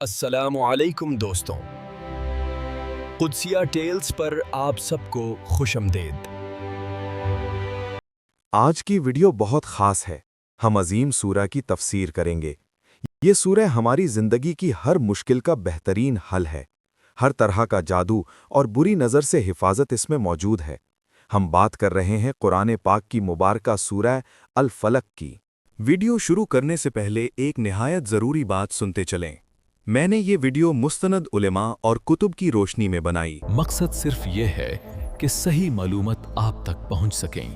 السلام علیکم دوستوں، قدسیہ ٹیلز پر آپ سب کو خوش آمدید۔ آج کی ویڈیو بہت خاص ہے۔ ہم عظیم سورہ کی تفسیر کریں گے۔ یہ سورہ ہماری زندگی کی ہر مشکل کا بہترین حل ہے۔ ہر طرح کا جادو اور بری نظر سے حفاظت اس میں موجود ہے۔ ہم بات کر رہے ہیں قرآن پاک کی مبارکہ سورہ الفلق کی۔ ویڈیو شروع کرنے سے پہلے ایک نہایت ضروری بات سنتے چلیں۔ میں نے یہ ویڈیو مستند علماء اور کتب کی روشنی میں بنائی۔ مقصد صرف یہ ہے کہ صحیح معلومات آپ تک پہنچ سکیں۔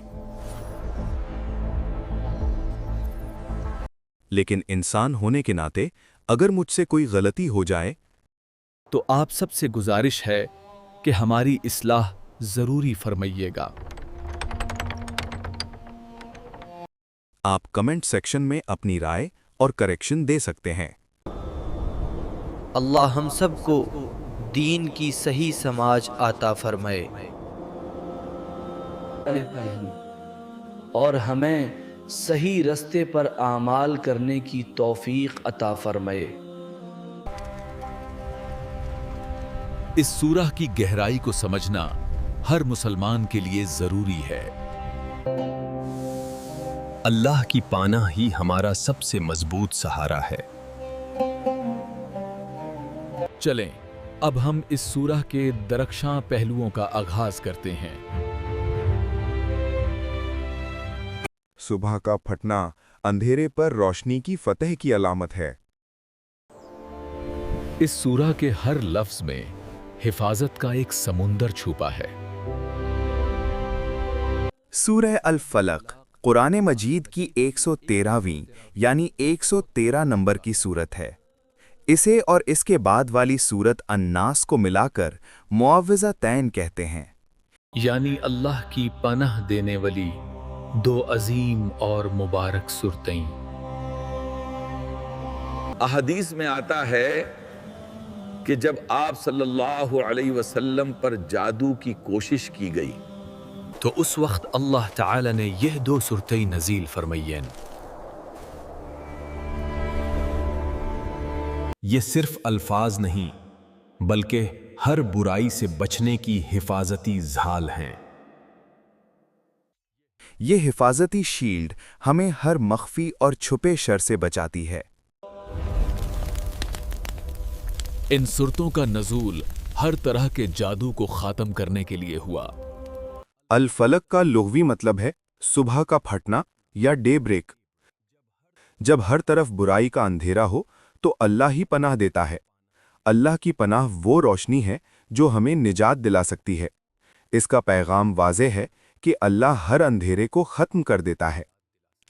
لیکن انسان ہونے کے ناطے اگر مجھ سے کوئی غلطی ہو جائے تو آپ سب سے گزارش ہے کہ ہماری اصلاح ضروری فرمائیے گا۔ آپ کمنٹ سیکشن میں اپنی رائے اور کریکشن دے سکتے ہیں۔ اللہ ہم سب کو دین کی صحیح سمجھ عطا فرمائے اور ہمیں صحیح رستے پر اعمال کرنے کی توفیق عطا فرمائے۔ اس سورہ کی گہرائی کو سمجھنا ہر مسلمان کے لیے ضروری ہے۔ اللہ کی پناہ ہی ہمارا سب سے مضبوط سہارا ہے۔ چلیں اب ہم اس سورہ کے درخشاں پہلوؤں کا آغاز کرتے ہیں۔ صبح کا پھٹنا اندھیرے پر روشنی کی فتح کی علامت ہے۔ اس سورہ کے ہر لفظ میں حفاظت کا ایک سمندر چھپا ہے۔ سورہ الفلق قرآن مجید کی 113ویں یعنی 113 نمبر کی سورت ہے۔ اسے اور اس کے بعد والی سورت الناس کو ملا کر معوذتین کہتے ہیں، یعنی اللہ کی پناہ دینے والی دو عظیم اور مبارک سورتیں۔ احادیث میں آتا ہے کہ جب آپ صلی اللہ علیہ وسلم پر جادو کی کوشش کی گئی تو اس وقت اللہ تعالی نے یہ دو سورتیں نازل فرمائیں۔ یہ صرف الفاظ نہیں بلکہ ہر برائی سے بچنے کی حفاظتی ڈھال ہیں۔ یہ حفاظتی شیلڈ ہمیں ہر مخفی اور چھپے شر سے بچاتی ہے۔ ان سورتوں کا نزول ہر طرح کے جادو کو ختم کرنے کے لیے ہوا۔ الفلق کا لغوی مطلب ہے صبح کا پھٹنا یا ڈے بریک۔ جب ہر طرف برائی کا اندھیرا ہو تو اللہ ہی پناہ دیتا ہے۔ اللہ کی پناہ وہ روشنی ہے جو ہمیں نجات دلا سکتی ہے۔ اس کا پیغام واضح ہے کہ اللہ ہر اندھیرے کو ختم کر دیتا ہے۔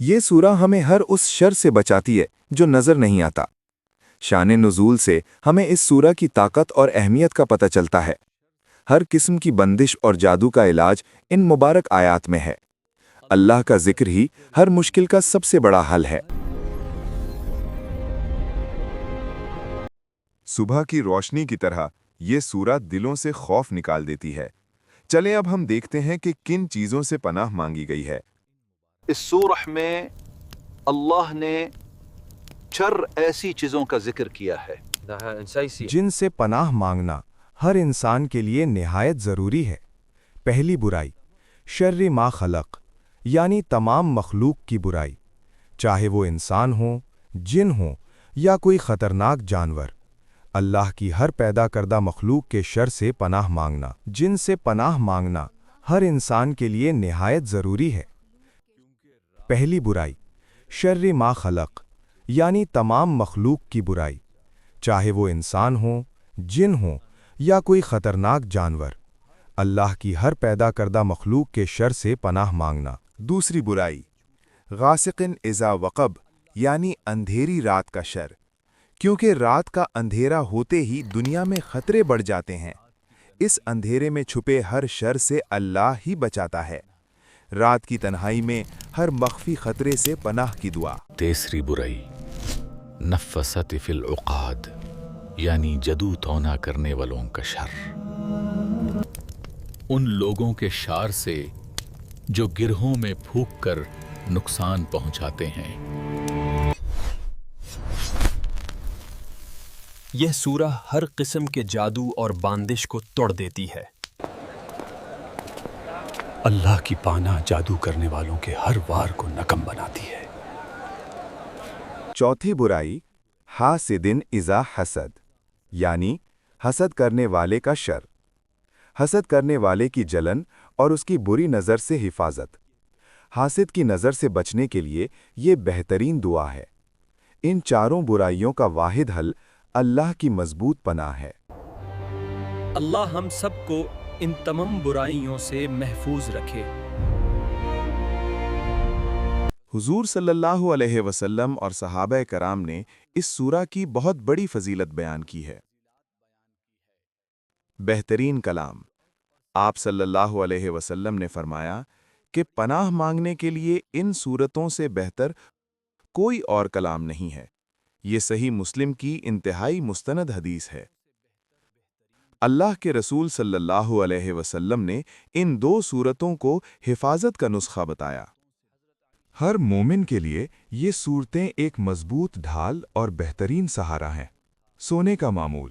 یہ سورہ ہمیں ہر اس شر سے بچاتی ہے جو نظر نہیں آتا۔ شان نزول سے ہمیں اس سورہ کی طاقت اور اہمیت کا پتہ چلتا ہے۔ ہر قسم کی بندش اور جادو کا علاج ان مبارک آیات میں ہے۔ اللہ کا ذکر ہی ہر مشکل کا سب سے بڑا حل ہے۔ صبح کی روشنی کی طرح یہ سورہ دلوں سے خوف نکال دیتی ہے۔ چلیں اب ہم دیکھتے ہیں کہ کن چیزوں سے پناہ مانگی گئی ہے۔ اس سورہ میں اللہ نے چار ایسی چیزوں کا ذکر کیا ہے جن سے پناہ مانگنا ہر انسان کے لیے نہایت ضروری ہے۔ پہلی برائی، شر ما خلق، یعنی تمام مخلوق کی برائی، چاہے وہ انسان ہوں، جن ہوں یا کوئی خطرناک جانور۔ اللہ کی ہر پیدا کردہ مخلوق کے شر سے پناہ مانگنا، جن سے پناہ مانگنا ہر انسان کے لیے نہایت ضروری ہے۔ پہلی برائی، شر ما خلق، یعنی تمام مخلوق کی برائی، چاہے وہ انسان ہوں، جن ہوں یا کوئی خطرناک جانور۔ اللہ کی ہر پیدا کردہ مخلوق کے شر سے پناہ مانگنا۔ دوسری برائی، غاسق اذا وقب، یعنی اندھیری رات کا شر، کیونکہ رات کا اندھیرا ہوتے ہی دنیا میں خطرے بڑھ جاتے ہیں۔ اس اندھیرے میں چھپے ہر شر سے اللہ ہی بچاتا ہے۔ رات کی تنہائی میں ہر مخفی خطرے سے پناہ کی دعا۔ تیسری برائی، نفست فی العقاد، یعنی جادو ٹونا کرنے والوں کا شر، ان لوگوں کے شر سے جو گرہوں میں پھونک کر نقصان پہنچاتے ہیں۔ یہ سورہ ہر قسم کے جادو اور باندش کو توڑ دیتی ہے۔ اللہ کی پانا جادو کرنے والوں کے ہر وار کو نکم بناتی ہے۔ چوتھی برائی حاسدن اذا حسد، یعنی حسد کرنے والے کا شر، حسد کرنے والے کی جلن اور اس کی بری نظر سے حفاظت۔ حاسد کی نظر سے بچنے کے لیے یہ بہترین دعا ہے۔ ان چاروں برائیوں کا واحد حل اللہ کی مضبوط پناہ ہے۔ اللہ ہم سب کو ان تمام برائیوں سے محفوظ رکھے۔ حضور صلی اللہ علیہ وسلم اور صحابہ کرام نے اس سورہ کی بہت بڑی فضیلت بیان کی ہے۔ بہترین کلام، آپ صلی اللہ علیہ وسلم نے فرمایا کہ پناہ مانگنے کے لیے ان صورتوں سے بہتر کوئی اور کلام نہیں ہے۔ یہ صحیح مسلم کی انتہائی مستند حدیث ہے۔ اللہ کے رسول صلی اللہ علیہ وسلم نے ان دو صورتوں کو حفاظت کا نسخہ بتایا۔ ہر مومن کے لیے یہ صورتیں ایک مضبوط ڈھال اور بہترین سہارا ہیں۔ سونے کا معمول،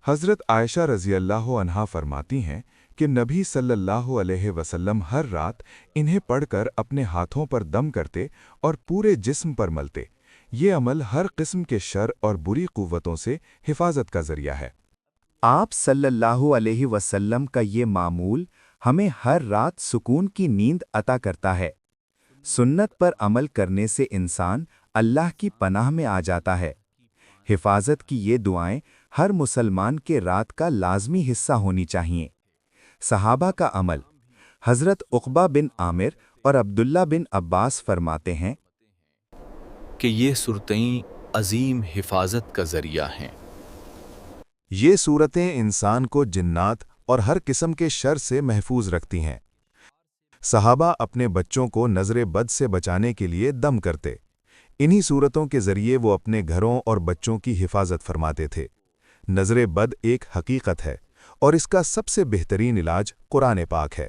حضرت عائشہ رضی اللہ عنہا فرماتی ہیں کہ نبی صلی اللہ علیہ وسلم ہر رات انہیں پڑھ کر اپنے ہاتھوں پر دم کرتے اور پورے جسم پر ملتے۔ یہ عمل ہر قسم کے شر اور بری قوتوں سے حفاظت کا ذریعہ ہے۔ آپ صلی اللہ علیہ وسلم کا یہ معمول ہمیں ہر رات سکون کی نیند عطا کرتا ہے۔ سنت پر عمل کرنے سے انسان اللہ کی پناہ میں آ جاتا ہے۔ حفاظت کی یہ دعائیں ہر مسلمان کے رات کا لازمی حصہ ہونی چاہیے۔ صحابہ کا عمل، حضرت عقبہ بن عامر اور عبداللہ بن عباس فرماتے ہیں کہ یہ صورتیں عظیم حفاظت کا ذریعہ ہیں۔ یہ صورتیں انسان کو جنات اور ہر قسم کے شر سے محفوظ رکھتی ہیں۔ صحابہ اپنے بچوں کو نظر بد سے بچانے کے لیے دم کرتے۔ انہی صورتوں کے ذریعے وہ اپنے گھروں اور بچوں کی حفاظت فرماتے تھے۔ نظر بد ایک حقیقت ہے اور اس کا سب سے بہترین علاج قرآن پاک ہے۔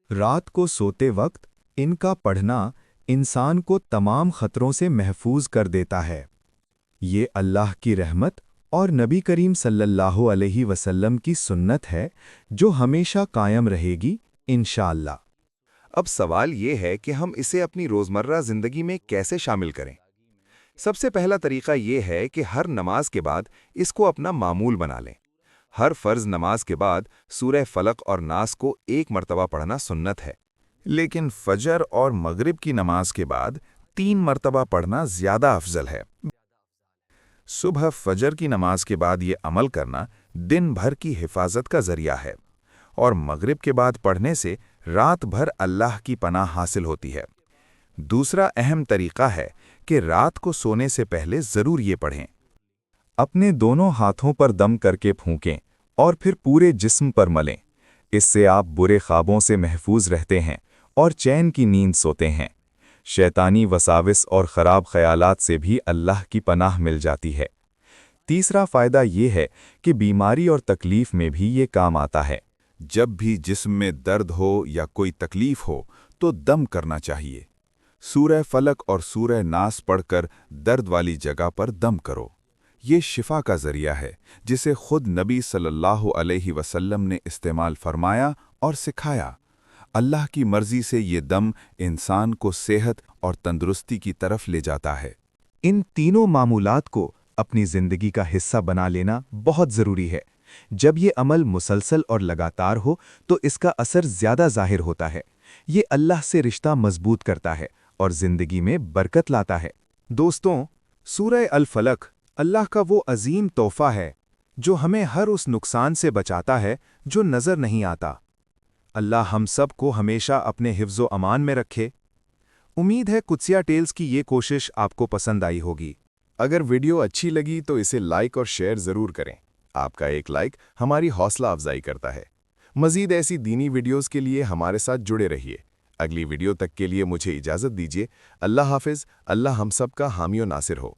رات کو سوتے وقت ان کا پڑھنا انسان کو تمام خطروں سے محفوظ کر دیتا ہے۔ یہ اللہ کی رحمت اور نبی کریم صلی اللہ علیہ وسلم کی سنت ہے جو ہمیشہ قائم رہے گی انشاءاللہ۔ اب سوال یہ ہے کہ ہم اسے اپنی روزمرہ زندگی میں کیسے شامل کریں؟ سب سے پہلا طریقہ یہ ہے کہ ہر نماز کے بعد اس کو اپنا معمول بنا لیں۔ ہر فرض نماز کے بعد سورہ فلق اور ناس کو ایک مرتبہ پڑھنا سنت ہے، لیکن فجر اور مغرب کی نماز کے بعد 3 مرتبہ پڑھنا زیادہ افضل ہے۔ صبح فجر کی نماز کے بعد یہ عمل کرنا دن بھر کی حفاظت کا ذریعہ ہے، اور مغرب کے بعد پڑھنے سے رات بھر اللہ کی پناہ حاصل ہوتی ہے۔ دوسرا اہم طریقہ ہے کہ رات کو سونے سے پہلے ضرور یہ پڑھیں۔ اپنے دونوں ہاتھوں پر دم کر کے پھونکیں اور پھر پورے جسم پر ملیں۔ اس سے آپ برے خوابوں سے محفوظ رہتے ہیں اور چین کی نیند سوتے ہیں۔ شیطانی وساوس اور خراب خیالات سے بھی اللہ کی پناہ مل جاتی ہے۔ تیسرا فائدہ یہ ہے کہ بیماری اور تکلیف میں بھی یہ کام آتا ہے۔ جب بھی جسم میں درد ہو یا کوئی تکلیف ہو تو دم کرنا چاہیے۔ سورہ فلق اور سورہ ناس پڑھ کر درد والی جگہ پر دم کرو۔ یہ شفا کا ذریعہ ہے جسے خود نبی صلی اللہ علیہ وسلم نے استعمال فرمایا اور سکھایا۔ اللہ کی مرضی سے یہ دم انسان کو صحت اور تندرستی کی طرف لے جاتا ہے۔ ان تینوں معمولات کو اپنی زندگی کا حصہ بنا لینا بہت ضروری ہے۔ جب یہ عمل مسلسل اور لگاتار ہو تو اس کا اثر زیادہ ظاہر ہوتا ہے۔ یہ اللہ سے رشتہ مضبوط کرتا ہے اور زندگی میں برکت لاتا ہے۔ دوستوں، سورہ الفلق اللہ کا وہ عظیم تحفہ ہے جو ہمیں ہر اس نقصان سے بچاتا ہے جو نظر نہیں آتا۔ اللہ ہم سب کو ہمیشہ اپنے حفظ و امان میں رکھے۔ امید ہے قدسیہ ٹیلز کی یہ کوشش آپ کو پسند آئی ہوگی۔ اگر ویڈیو اچھی لگی تو اسے لائک اور شیئر ضرور کریں۔ آپ کا ایک لائک ہماری حوصلہ افزائی کرتا ہے۔ مزید ایسی دینی ویڈیوز کے لیے ہمارے ساتھ جڑے رہیے۔ اگلی ویڈیو تک کے لیے مجھے اجازت دیجیے۔ اللہ حافظ۔ اللہ ہم سب کا حامی و ناصر ہو۔